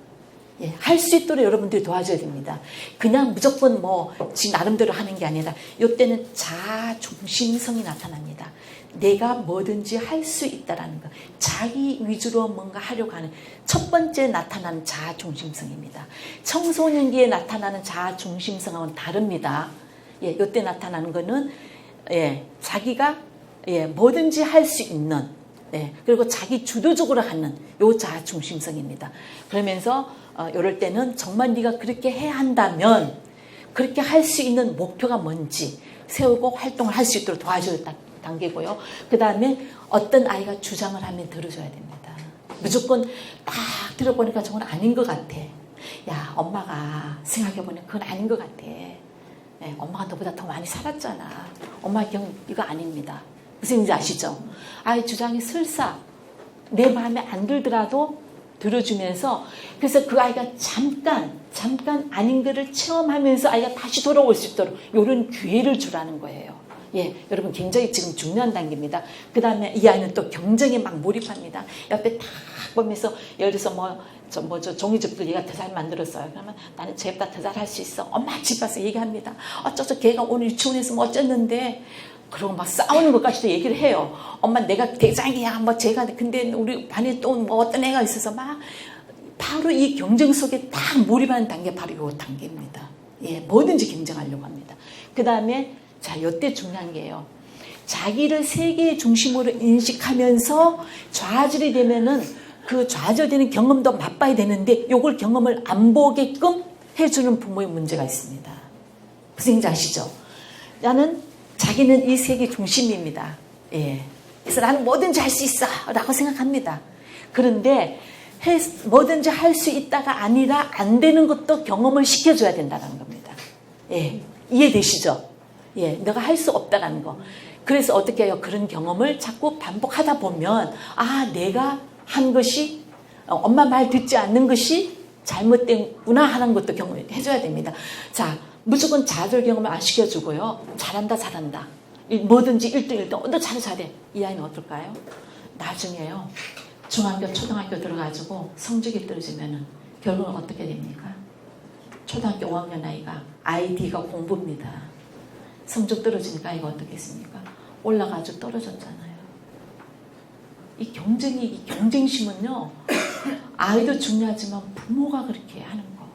예, 할 수 있도록 여러분들이 도와줘야 됩니다. 그냥 무조건 뭐, 지 나름대로 하는 게 아니라, 이때는 자아 중심성이 나타납니다. 내가 뭐든지 할 수 있다라는 거. 자기 위주로 뭔가 하려고 하는 첫 번째 나타나는 자아 중심성입니다. 청소년기에 나타나는 자아 중심성하고는 다릅니다. 예, 이때 나타나는 거는, 예, 자기가, 예, 뭐든지 할 수 있는, 예, 그리고 자기 주도적으로 하는 요 자아 중심성입니다. 그러면서, 이럴 때는 정말 네가 그렇게 해야 한다면, 그렇게 할 수 있는 목표가 뭔지 세우고 활동을 할 수 있도록 도와줘야 단계고요. 그 다음에 어떤 아이가 주장을 하면 들어줘야 됩니다. 무조건 딱 들어보니까 저건 아닌 것 같아. 야, 엄마가 생각해보니 그건 아닌 것 같아. 네, 엄마가 너보다 더 많이 살았잖아. 엄마 이거 아닙니다. 무슨 얘기인지 아시죠? 아이 주장이 설사 내 마음에 안 들더라도 들어주면서, 그래서 그 아이가 잠깐 아닌 거를 체험하면서 아이가 다시 돌아올 수 있도록 이런 기회를 주라는 거예요. 예, 여러분 굉장히 지금 중요한 단계입니다. 그 다음에 이 아이는 또 경쟁에 막 몰입합니다. 옆에 딱 보면서 예를 들어서 저 종이접기 얘가 더 잘 만들었어요. 그러면 나는 쟤보다 더 잘 할 수 있어. 엄마 집 와서 얘기합니다. 어쩌죠 걔가 오늘 유치원에서 뭐 어쨌는데. 그러고 막 싸우는 것까지도 얘기를 해요. 엄마 내가 대장이야. 뭐 제가 근데 우리 반에 또 뭐 어떤 애가 있어서 막 바로 이 경쟁 속에 딱 몰입하는 단계 바로 이 단계입니다. 예, 뭐든지 경쟁하려고 합니다. 그 다음에 자, 이때 중요한 게요. 자기를 세계의 중심으로 인식하면서 좌절이 되면은 그 좌절되는 경험도 맛봐야 되는데 요걸 경험을 안 보게끔 해주는 부모의 문제가 있습니다. 무슨 얘기인지 아시죠? 자기는 이 세계 중심입니다. 예. 그래서 나는 뭐든지 할 수 있어 라고 생각합니다. 그런데 뭐든지 할 수 있다가 아니라 안 되는 것도 경험을 시켜줘야 된다는 겁니다. 예. 이해되시죠? 예. 내가 할 수 없다라는 거. 그래서 어떻게 해요? 그런 경험을 자꾸 반복하다 보면 내가 한 것이 엄마 말 듣지 않는 것이 잘못된구나 하는 것도 경험해줘야 됩니다. 자, 무조건 좌절 경험을 안 시켜주고요. 잘한다. 뭐든지 1등, 너 잘해. 이 아이는 어떨까요? 나중에요. 중학교, 초등학교 들어가지고 성적이 떨어지면은 결국은 어떻게 됩니까? 초등학교 5학년 아이가 아이디가 공부입니다. 성적 떨어지니까 아이가 어떻겠습니까? 올라가지고 떨어졌잖아요. 이 경쟁심은요, 아이도 중요하지만 부모가 그렇게 하는 거.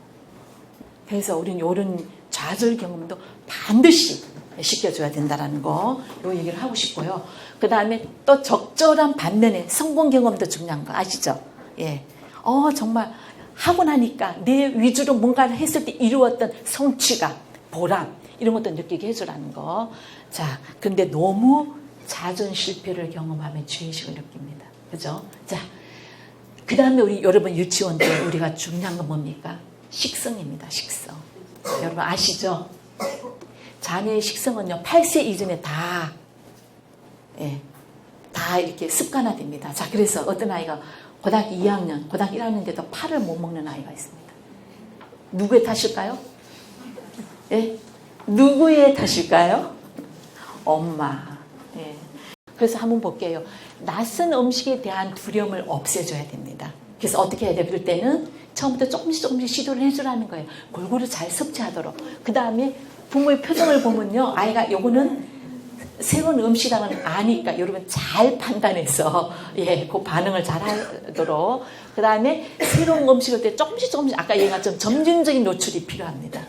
그래서 우리는 이런 좌절 경험도 반드시 시켜줘야 된다는 거, 요 얘기를 하고 싶고요. 그 다음에 또 적절한 반면에 성공 경험도 중요한 거 아시죠? 예. 정말 하고 나니까 내 위주로 뭔가를 했을 때 이루었던 성취감, 보람, 이런 것도 느끼게 해주라는 거. 자, 근데 너무 잦은 실패를 경험하면 죄의식을 느낍니다. 그죠? 자, 그 다음에 여러분 유치원 때 우리가 중요한 건 뭡니까? 식성입니다. 식성. 여러분 아시죠? 자녀의 식성은요, 8세 이전에 다 이렇게 습관화됩니다. 자, 그래서 어떤 아이가 고등학교 2학년, 고등학교 1학년 돼도 팔을 못 먹는 아이가 있습니다. 누구의 탓일까요? 예? 누구의 탓일까요? 엄마. 예. 그래서 한번 볼게요. 낯선 음식에 대한 두려움을 없애줘야 됩니다. 그래서 어떻게 해야 돼요? 그럴 때는 처음부터 조금씩 시도를 해주라는 거예요. 골고루 잘 섭취하도록. 그 다음에 부모의 표정을 보면요. 아이가 요거는 새로운 음식이라는 걸 아니까 여러분 잘 판단해서 그 반응을 잘 하도록. 그 다음에 새로운 음식을 때 조금씩 아까 얘가 좀 점진적인 노출이 필요합니다.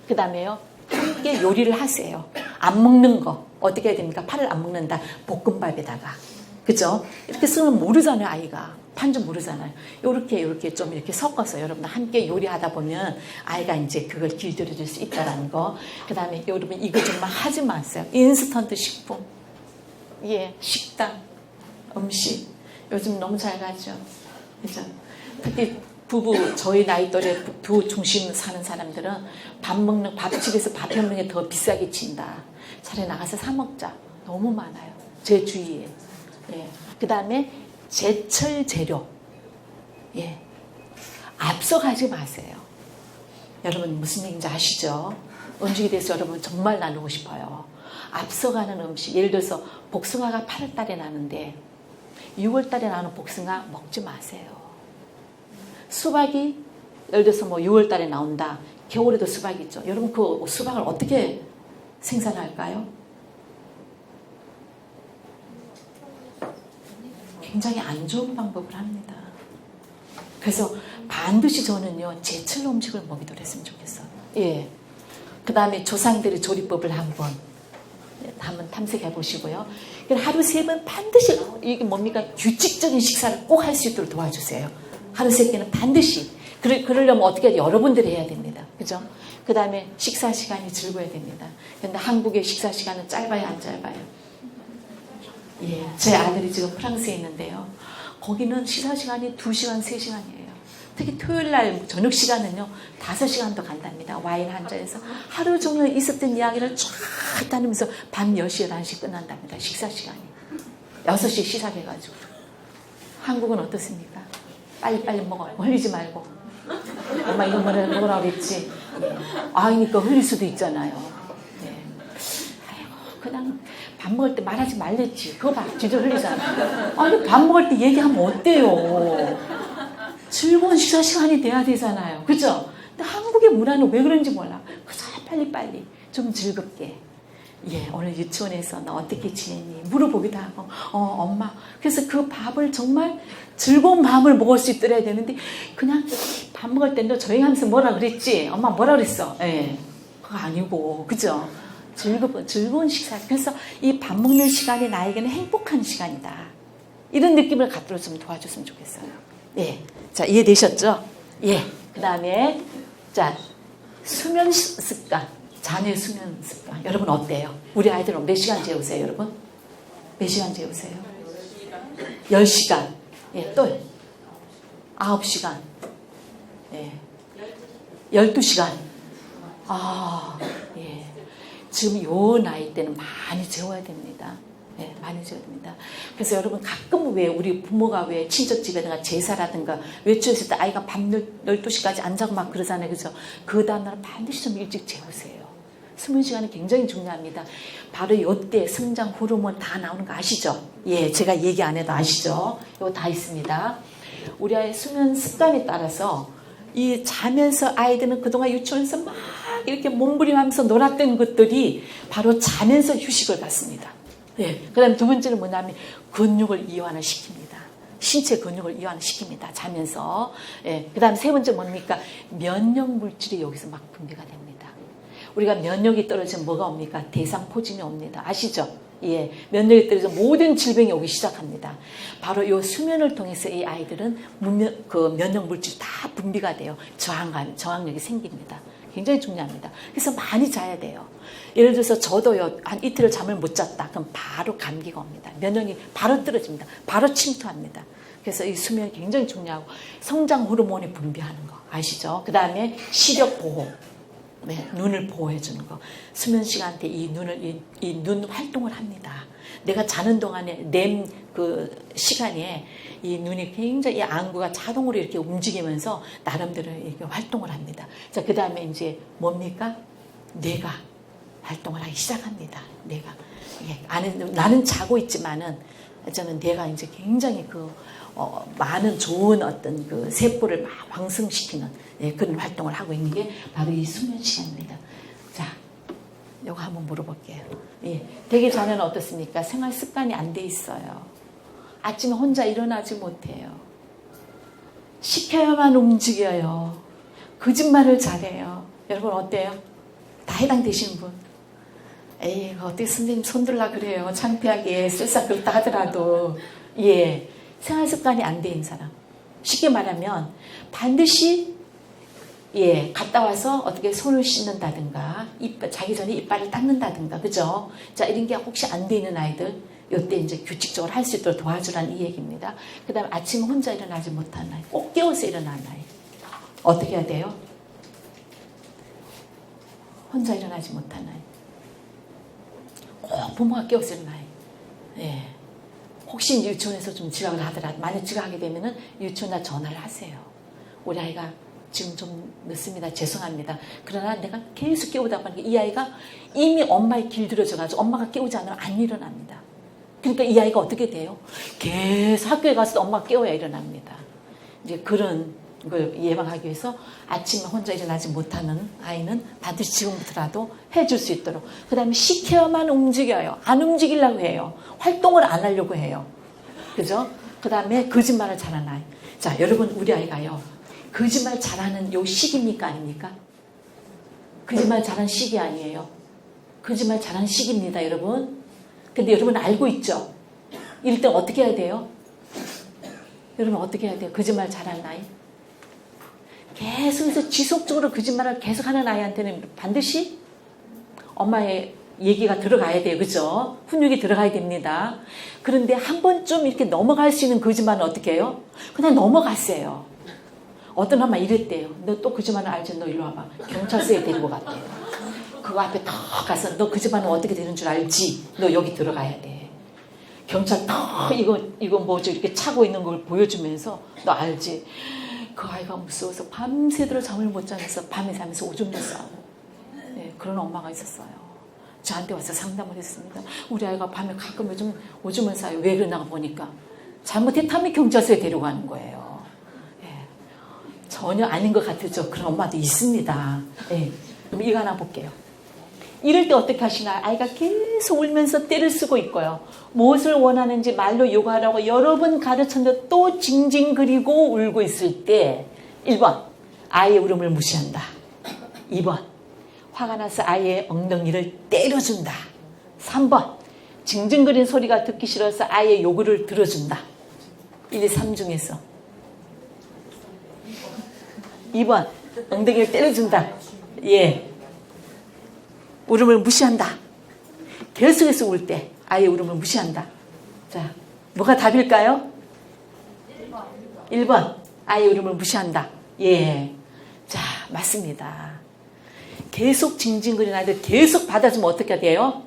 그 다음에요. 함께 요리를 하세요. 안 먹는 거 어떻게 해야 됩니까? 파를 안 먹는다. 볶음밥에다가. 그죠? 이렇게 쓰면 모르잖아요, 아이가. 판 좀 모르잖아요. 요렇게 좀 이렇게 섞어서 여러분들 함께 요리하다 보면 아이가 이제 그걸 길들여 줄 수 있다라는 거. 그 다음에 여러분 이거 정말 하지 마세요. 인스턴트 식품. 식당, 음식. 요즘 너무 잘 가죠. 그죠? 특히 부부, 저희 나이 또래 부부 중심 사는 사람들은 밥집에서 밥 해먹는 게 더 비싸게 친다. 차라리 나가서 사 먹자. 너무 많아요. 제 주위에. 그 다음에 제철 재료. 앞서가지 마세요. 여러분 무슨 얘기인지 아시죠? 음식에 대해서 여러분 정말 나누고 싶어요. 앞서가는 음식. 예를 들어서 복숭아가 8월 달에 나는데 6월 달에 나는 복숭아 먹지 마세요. 수박이 예를 들어서 뭐 6월 달에 나온다. 겨울에도 수박이 있죠. 여러분 그 수박을 어떻게 생산할까요? 굉장히 안 좋은 방법을 합니다. 그래서 반드시 저는요, 제철 음식을 먹이도록 했으면 좋겠어요. 그 다음에 조상들의 조리법을 한번 탐색해 보시고요. 하루 3번 반드시, 이게 뭡니까? 규칙적인 식사를 꼭 할 수 있도록 도와주세요. 하루 3끼는 반드시. 그러려면 어떻게 해야 여러분들이 해야 됩니다. 그죠? 그 다음에 식사 시간이 즐거워야 됩니다. 근데 한국의 식사 시간은 짧아요, 안 짧아요? 제 아들이 지금 프랑스에 있는데요. 거기는 식사 시간이 2시간, 3시간이에요. 특히 토요일 날 저녁 시간은요, 5시간도 간답니다. 와인 한 잔에서 하루 종일 있었던 이야기를 쫙 다니면서 밤 10시, 11시 끝난답니다. 식사 시간이. 6시 시작해가지고. 한국은 어떻습니까? 빨리빨리 먹어. 흘리지 말고. 엄마 이거 먹으라 그랬지. 아니까 흘릴 수도 있잖아요. 아이고, 그냥 밥 먹을 때 말하지 말랬지. 그거 봐. 진짜 흘리잖아. 아니, 밥 먹을 때 얘기하면 어때요? 즐거운 식사 시간이 돼야 되잖아요. 그죠? 근데 한국의 문화는 왜 그런지 몰라. 그래서 빨리빨리 좀 즐겁게. 오늘 유치원에서 너 어떻게 지냈니? 물어보기도 하고, 엄마. 그래서 그 밥을 정말 즐거운 밥을 먹을 수 있더라 되는데, 그냥 밥 먹을 때 너 조용하면서 뭐라 그랬지? 엄마 뭐라 그랬어? 그거 아니고, 그죠? 즐거운 식사. 그래서 이 밥 먹는 시간이 나에게는 행복한 시간이다. 이런 느낌을 갖도록 좀 도와줬으면 좋겠어요. 자, 이해되셨죠? 그 다음에, 자, 수면 습관. 자녀의 수면 습관. 여러분 어때요? 우리 아이들은 몇 시간 재우세요, 여러분? 몇 시간 재우세요? 10시간. 또 9시간. 12시간. 지금 요 나이 때는 많이 재워야 됩니다. 많이 재워야 됩니다. 그래서 여러분 가끔 왜 우리 부모가 왜 친척집에다가 제사라든가 외출했을 때 아이가 밤 12시까지 안 자고 막 그러잖아요. 그죠? 그 다음날 반드시 좀 일찍 재우세요. 수면 시간이 굉장히 중요합니다. 바로 이때 성장 호르몬 다 나오는 거 아시죠? 제가 얘기 안 해도 아시죠? 이거 다 있습니다. 우리 아이의 수면 습관에 따라서 이 자면서 아이들은 그동안 유치원에서 막 이렇게 몸부림하면서 놀았던 것들이 바로 자면서 휴식을 받습니다. 그 다음에 두 번째는 뭐냐면 근육을 이완을 시킵니다. 신체 근육을 이완을 시킵니다. 자면서. 그 다음에 세 번째 뭡니까? 면역 물질이 여기서 막 분비가 됩니다. 우리가 면역이 떨어지면 뭐가 옵니까? 대상포진이 옵니다. 아시죠? 면역이 떨어지면 모든 질병이 오기 시작합니다. 바로 이 수면을 통해서 이 아이들은 면역 물질이 다 분비가 돼요. 저항력이 생깁니다. 굉장히 중요합니다. 그래서 많이 자야 돼요. 예를 들어서 저도요, 한 이틀을 잠을 못 잤다. 그럼 바로 감기가 옵니다. 면역이 바로 떨어집니다. 바로 침투합니다. 그래서 이 수면이 굉장히 중요하고 성장 호르몬이 분비하는 거 아시죠? 그 다음에 시력 보호. 눈을 보호해주는 거. 수면 시간 때 이 눈 활동을 합니다. 내가 자는 동안에 그 시간에 이 눈이 굉장히 이 안구가 자동으로 이렇게 움직이면서 나름대로 이렇게 활동을 합니다. 자, 그 다음에 이제 뭡니까? 뇌가 활동을 하기 시작합니다. 내가 나는 자고 있지만은 저는 내가 이제 굉장히 많은 좋은 어떤 그 세포를 막 왕성시키는 그런 활동을 하고 있는 게 바로 이 수면 시간입니다. 자, 이거 한번 물어볼게요. 되게 저는 어떻습니까? 생활 습관이 안 돼 있어요. 아침에 혼자 일어나지 못해요. 시켜야만 움직여요. 거짓말을 잘해요. 여러분 어때요? 다 해당되시는 분? 에이, 어떻게 선생님 손들라 그래요. 창피하게 쓸싹 긁다 하더라도. 생활 습관이 안 돼 있는 사람. 쉽게 말하면 반드시 갔다 와서 어떻게 손을 씻는다든가 자기 전에 이빨을 닦는다든가, 그죠? 자, 이런 게 혹시 안 돼 있는 아이들, 이때 이제 규칙적으로 할 수 있도록 도와주라는 이 얘기입니다. 그 다음에 아침에 혼자 일어나지 못하는 아이, 꼭 깨워서 일어나는 아이. 어떻게 해야 돼요? 혼자 일어나지 못하는 아이. 꼭 부모가 깨워서 일어나요. 혹시 이제 유치원에서 좀 지각을 하더라도, 만약 지각하게 되면은 유치원에 전화를 하세요. 우리 아이가 지금 좀 늦습니다. 죄송합니다. 그러나 내가 계속 깨우다 보니까 이 아이가 이미 엄마의 길들여져가지고 엄마가 깨우지 않으면 안 일어납니다. 그러니까 이 아이가 어떻게 돼요? 계속 학교에 가서도 엄마가 깨워야 일어납니다. 이제 그런 걸 예방하기 위해서 아침에 혼자 일어나지 못하는 아이는 반드시 지금부터라도 해줄 수 있도록. 그 다음에 시켜야만 움직여요. 안 움직이려고 해요. 활동을 안 하려고 해요. 그죠? 그 다음에 거짓말을 잘하는 아이. 자, 여러분, 우리 아이가요, 거짓말 잘하는 요 시기입니까? 아닙니까? 거짓말 잘하는 시기 아니에요. 거짓말 잘하는 시기입니다, 여러분. 근데 여러분 알고 있죠? 이럴 때 어떻게 해야 돼요? 여러분 어떻게 해야 돼요? 거짓말 잘하는 아이. 계속해서 지속적으로 거짓말을 계속하는 아이한테는 반드시 엄마의 얘기가 들어가야 돼요. 그죠? 훈육이 들어가야 됩니다. 그런데 한 번쯤 이렇게 넘어갈 수 있는 거짓말은 어떻게 해요? 그냥 넘어갔어요. 어떤 엄마 이랬대요. 너 또 거짓말을 알지? 너 일로 와봐. 경찰서에 데리고 갔대요. 그거 앞에 탁 가서 너 거짓말은 어떻게 되는 줄 알지? 너 여기 들어가야 돼. 경찰 탁 이거 뭐죠? 이렇게 차고 있는 걸 보여주면서 너 알지? 그 아이가 무서워서 밤새도록 잠을 못 자면서 밤에 자면서 오줌 냈어요. 그런 엄마가 있었어요. 저한테 와서 상담을 했습니다. 우리 아이가 밤에 가끔 오줌을 싸요. 왜 그러나 보니까 잘못했다면 경찰서에 데려가는 거예요. 전혀 아닌 것 같죠. 그런 엄마도 있습니다. 그럼 이거 하나 볼게요. 이럴 때 어떻게 하시나요? 아이가 계속 울면서 떼를 쓰고 있고요. 무엇을 원하는지 말로 요구하라고 여러 번 가르쳤는데 또 징징거리고 울고 있을 때 1번, 아이의 울음을 무시한다. 2번, 화가 나서 아이의 엉덩이를 때려준다. 3번, 징징거리는 소리가 듣기 싫어서 아이의 요구를 들어준다. 1, 3 중에서 2번, 엉덩이를 때려준다. 울음을 무시한다. 계속해서 울 때 아이의 울음을 무시한다. 자, 뭐가 답일까요? 1번, 아이의 울음을 무시한다. 자, 맞습니다. 계속 징징거리는 아이들 계속 받아주면 어떻게 돼요?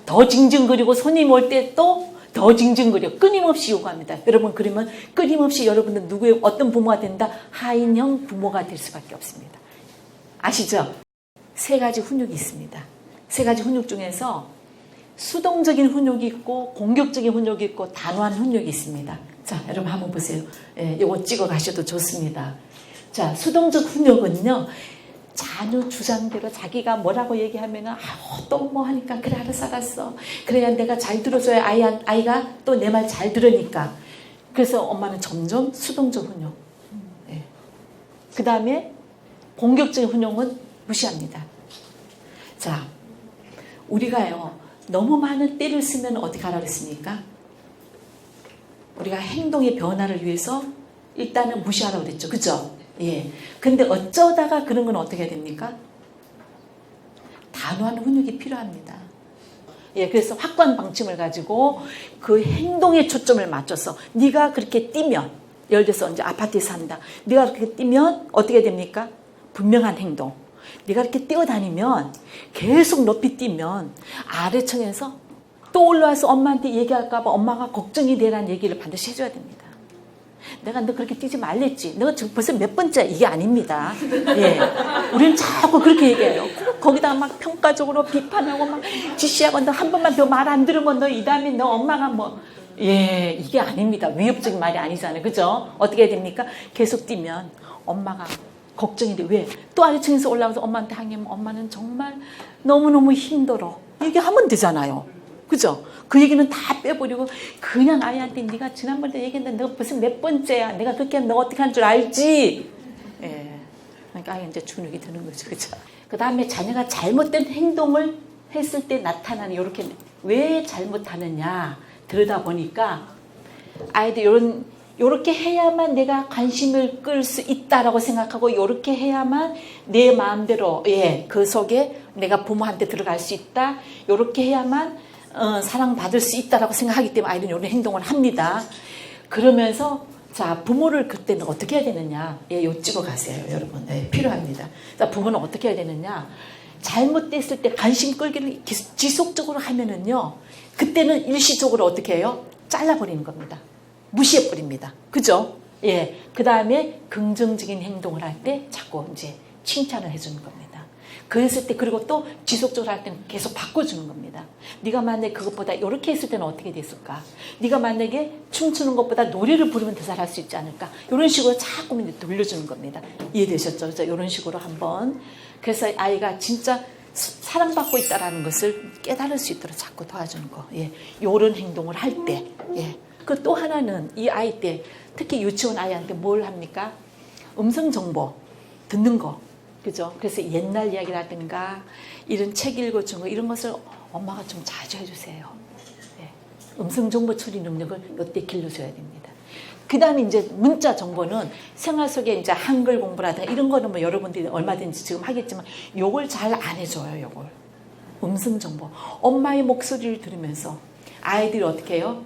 더 징징거리고 손님 올 때 또 더 징징거려. 끊임없이 요구합니다. 여러분, 그러면 끊임없이 여러분은 누구의 어떤 부모가 된다? 하인형 부모가 될 수밖에 없습니다. 아시죠? 3가지 훈육이 있습니다. 3가지 훈육 중에서 수동적인 훈육이 있고 공격적인 훈육이 있고 단호한 훈육이 있습니다. 자, 여러분 한번 보세요. 이거 찍어 가셔도 좋습니다. 자, 수동적 훈육은요, 자녀 주장대로 자기가 뭐라고 얘기하면은 또 뭐 하니까 그래 알았어. 그래야 내가 잘 들어줘야 아이가 또 내 말 잘 들으니까. 그래서 엄마는 점점 수동적 훈육. 그 다음에 공격적인 훈육은 무시합니다. 자, 우리가요 너무 많은 때를 쓰면 어떻게 하라고 했습니까? 우리가 행동의 변화를 위해서 일단은 무시하라고 그랬죠. 그죠? 근데 어쩌다가 그런 건 어떻게 해야 됩니까? 단호한 훈육이 필요합니다. 그래서 확고한 방침을 가지고 그 행동에 초점을 맞춰서 네가 그렇게 뛰면, 예를 들어서 이제 아파트에 산다. 네가 그렇게 뛰면 어떻게 됩니까? 분명한 행동. 네가 이렇게 뛰어다니면, 계속 높이 뛰면 아래층에서 또 올라와서 엄마한테 얘기할까 봐 엄마가 걱정이 되라는 얘기를 반드시 해줘야 됩니다. 내가 너 그렇게 뛰지 말랬지. 너가 지금 벌써 몇 번째 이게 아닙니다. 예, 우리는 자꾸 그렇게 얘기해요. 거기다 막 평가적으로 비판하고 막 지시하고 너 한 번만 더 말 안 들으면 너 이 다음에 너 엄마가 뭐 예, 이게 아닙니다. 위협적인 말이 아니잖아요. 그죠? 어떻게 해야 됩니까? 계속 뛰면 엄마가 걱정이 돼. 왜? 또 아래층에서 올라와서 엄마한테 항의하면 엄마는 정말 너무너무 힘들어. 얘기하면 되잖아요. 그죠? 그 얘기는 다 빼버리고 그냥 아이한테 네가 지난번에 얘기했는데 너 벌써 몇 번째야. 내가 그렇게 하면 너 어떻게 할 줄 알지? 예. 그러니까 아이 이제 주눅이 드는 거죠. 그죠? 그 다음에 자녀가 잘못된 행동을 했을 때 나타나는 이렇게 왜 잘못하느냐 들여다보니까 아이들 요렇게 해야만 내가 관심을 끌 수 있다라고 생각하고 요렇게 해야만 내 마음대로 그 속에 내가 부모한테 들어갈 수 있다. 요렇게 해야만 사랑받을 수 있다라고 생각하기 때문에 아이들은 이런 행동을 합니다. 그러면서 자 부모를 그때는 어떻게 해야 되느냐. 요 찍어 가세요. 여러분. 필요합니다. 자 부모는 어떻게 해야 되느냐. 잘못됐을 때 관심 끌기를 지속적으로 하면은요. 그때는 일시적으로 어떻게 해요? 잘라버리는 겁니다. 무시해버립니다. 그죠? 예. 그 다음에 긍정적인 행동을 할 때 자꾸 이제 칭찬을 해주는 겁니다. 그랬을 때 그리고 또 지속적으로 할 때는 계속 바꿔주는 겁니다. 네가 만약에 그것보다 이렇게 했을 때는 어떻게 됐을까? 네가 만약에 춤추는 것보다 노래를 부르면 더 잘할 수 있지 않을까? 이런 식으로 자꾸 이제 돌려주는 겁니다. 이해되셨죠? 그래서 이런 식으로 한번 그래서 아이가 진짜 사랑받고 있다는 것을 깨달을 수 있도록 자꾸 도와주는 거. 예. 이런 행동을 할 때. 예. 그 또 하나는 이 아이 때 특히 유치원 아이한테 뭘 합니까? 음성 정보 듣는 거. 그죠? 그래서 옛날 이야기라든가 이런 책 읽어준 거 이런 것을 엄마가 좀 자주 해주세요. 예. 음성 정보 처리 능력을 이때 길러줘야 됩니다. 그 다음에 이제 문자 정보는 생활 속에 이제 한글 공부라든가 이런 거는 뭐 여러분들이 얼마든지 지금 하겠지만 요걸 잘 안 해줘요, 요걸. 음성 정보. 엄마의 목소리를 들으면서 아이들이 어떻게 해요?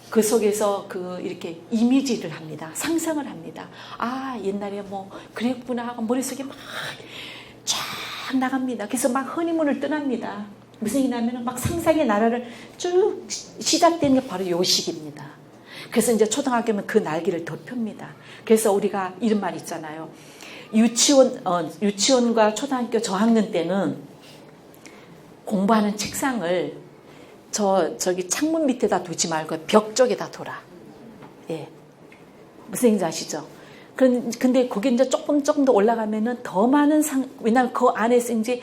그 속에서 이렇게 이미지를 합니다. 상상을 합니다. 아, 옛날에 뭐 그랬구나 하고 머릿속에 막 쫙 나갑니다. 그래서 막 허니문을 떠납니다. 무슨 얘기냐면 막 상상의 나라를 쭉 시작되는 게 바로 요 시기입니다. 그래서 이제 초등학교면 그 날개를 더 펴니다. 그래서 우리가 이런 말 있잖아요. 유치원과 초등학교 저학년 때는 공부하는 책상을 저기 창문 밑에다 두지 말고 벽 쪽에다 둬라. 예. 무슨 얘기인지 아시죠? 근데 거기 이제 조금 더 올라가면은 더 많은 왜냐면 그 안에서 이제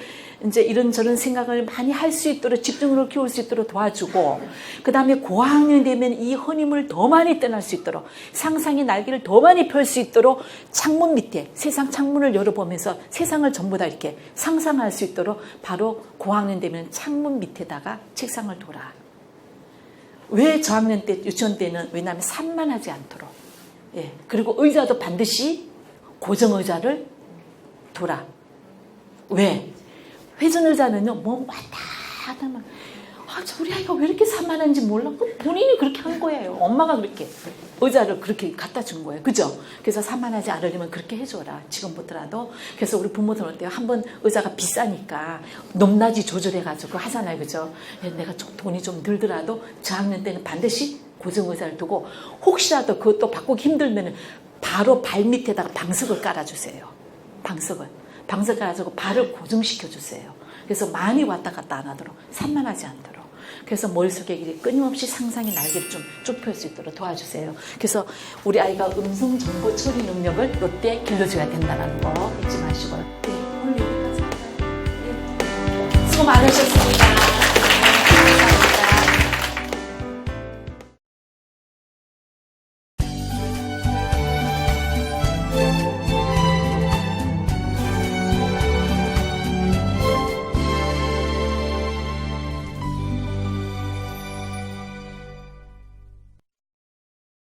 이런저런 생각을 많이 할 수 있도록 집중력을 키울 수 있도록 도와주고, 그 다음에 고학년이 되면 이 허니문을 더 많이 떠날 수 있도록 상상의 날개를 더 많이 펼 수 있도록 창문 밑에 세상 창문을 열어보면서 세상을 전부 다 이렇게 상상할 수 있도록 바로 고학년 되면 창문 밑에다가 책상을 둬라. 왜 저학년 때 유치원 때는 왜냐하면 산만하지 않도록. 예. 그리고 의자도 반드시 고정 의자를 둬라. 왜? 회전 의자는요, 뭐 왔다 하다 막, 우리 아이가 왜 이렇게 산만한지 몰라. 본인이 그렇게 한 거예요. 엄마가 그렇게 의자를 그렇게 갖다 준 거예요. 그죠? 그래서 산만하지 않으려면 그렇게 해줘라. 지금부터라도. 그래서 우리 부모들은 어때요? 한번 의자가 비싸니까 높낮이 조절해가지고 하잖아요. 그죠? 내가 돈이 좀 들더라도 저학년 때는 반드시 고정 의자를 두고 혹시라도 그것도 바꾸기 힘들면 바로 발 밑에다가 방석을 깔아주세요. 방석을 깔아주고 발을 고정시켜주세요. 그래서 많이 왔다 갔다 안 하도록, 산만하지 않도록. 그래서 머릿속에 끊임없이 상상의 날개를 좀 좁힐 수 있도록 도와주세요. 그래서 우리 아이가 음성 정보 처리 능력을 이때 길러줘야 된다는 거 잊지 마시고요. 네, 오늘 여기까지 할까요? 네. 수고 많으셨습니다.